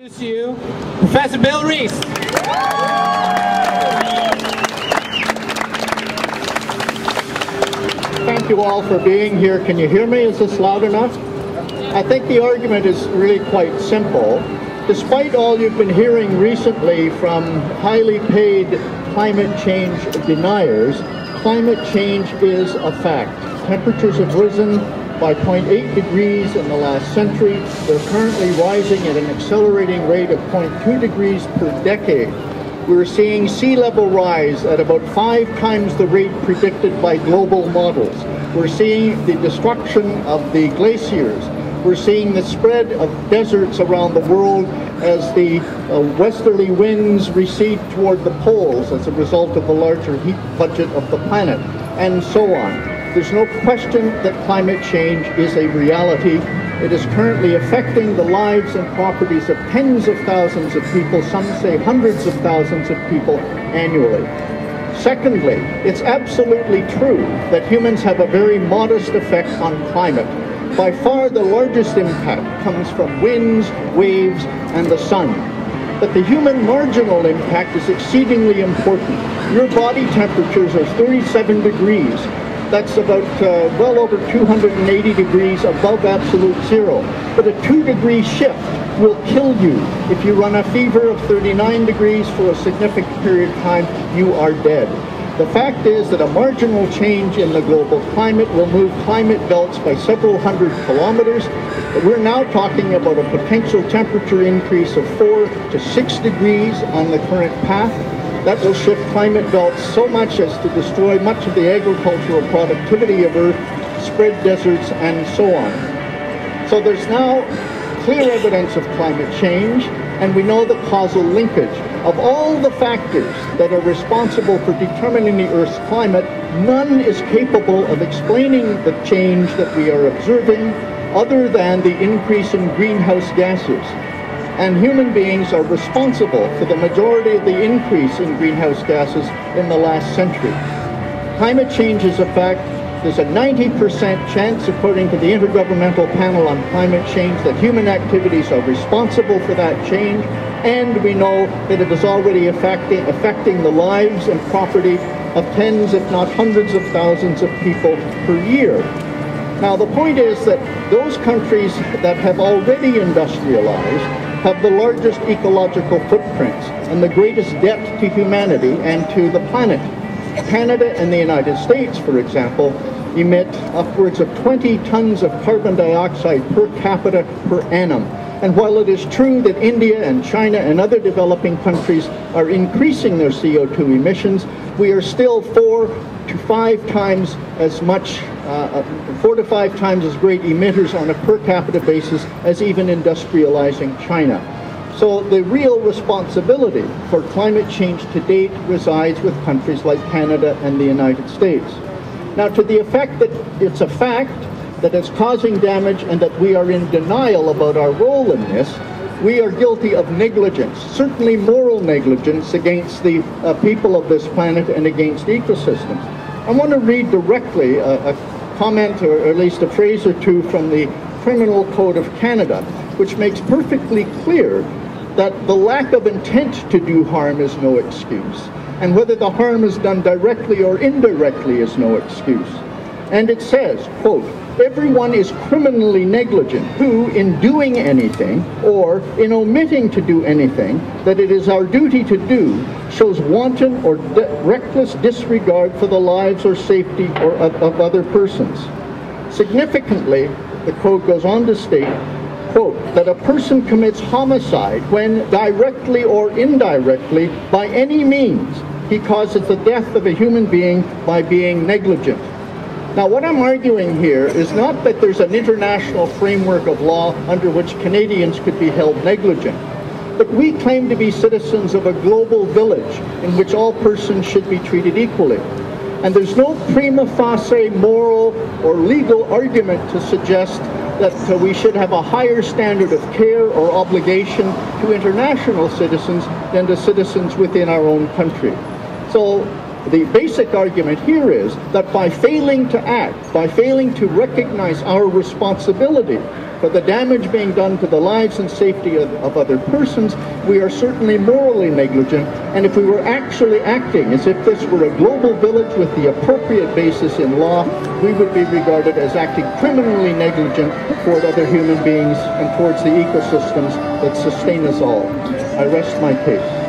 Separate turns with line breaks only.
Introduce you, Professor Bill Rees.
Thank you all for being here. Can you hear me? Is this loud enough? I think the argument is really quite simple. Despite all you've been hearing recently from highly paid climate change deniers, climate change is a fact. Temperatures have risen by 0.8 degrees in the last century. They're currently rising at an accelerating rate of 0.2 degrees per decade. We're seeing sea level rise at about 5 times the rate predicted by global models. We're seeing the destruction of the glaciers. We're seeing the spread of deserts around the world as the westerly winds recede toward the poles as a result of the larger heat budget of the planet, and so on. There's no question that climate change is a reality. It is currently affecting the lives and properties of tens of thousands of people, some say hundreds of thousands of people annually. Secondly, it's absolutely true that humans have a very modest effect on climate. By far the largest impact comes from winds, waves, and the sun. But the human marginal impact is exceedingly important. Your body temperatures are 37 degrees. That's about well over 280 degrees above absolute zero. But a 2-degree shift will kill you. If you run a fever of 39 degrees for a significant period of time, you are dead. The fact is that a marginal change in the global climate will move climate belts by several hundred kilometers. We're now talking about a potential temperature increase of 4 to 6 degrees on the current path. That will shift climate belts so much as to destroy much of the agricultural productivity of Earth, spread deserts, and so on. So there's now clear evidence of climate change, and we know the causal linkage. Of all the factors that are responsible for determining the Earth's climate, none is capable of explaining the change that we are observing other than the increase in greenhouse gases. And human beings are responsible for the majority of the increase in greenhouse gases in the last century. Climate change is a fact. There's a 90% chance, according to the Intergovernmental Panel on Climate Change, that human activities are responsible for that change, and we know that it is already affecting the lives and property of tens, if not hundreds of thousands of people per year. Now, the point is that those countries that have already industrialized have the largest ecological footprints and the greatest debt to humanity and to the planet. Canada and the United States, for example, emit upwards of 20 tons of carbon dioxide per capita per annum. And while it is true that India and China and other developing countries are increasing their CO2 emissions, we are still 4 to 5 times as great emitters on a per capita basis as even industrializing China. So the real responsibility for climate change to date resides with countries like Canada and the United States. Now, to the effect that it's a fact that it's causing damage and that we are in denial about our role in this, we are guilty of negligence, certainly moral negligence against the people of this planet and against ecosystems. I want to read directly a comment, or at least a phrase or two, from the Criminal Code of Canada, which makes perfectly clear that the lack of intent to do harm is no excuse, and whether the harm is done directly or indirectly is no excuse. And it says, quote, "Everyone is criminally negligent who, in doing anything or in omitting to do anything that it is our duty to do, shows wanton or reckless disregard for the lives or safety of other persons." Significantly, the code goes on to state, quote, "that a person commits homicide when directly or indirectly, by any means, he causes the death of a human being by being negligent." Now, what I'm arguing here is not that there's an international framework of law under which Canadians could be held negligent, but we claim to be citizens of a global village in which all persons should be treated equally. And there's no prima facie moral or legal argument to suggest that we should have a higher standard of care or obligation to international citizens than to citizens within our own country. So the basic argument here is that by failing to act, by failing to recognize our responsibility, For the damage being done to the lives and safety of other persons, we are certainly morally negligent, and if we were actually acting as if this were a global village with the appropriate basis in law, we would be regarded as acting criminally negligent toward other human beings and towards the ecosystems that sustain us all. I rest my case.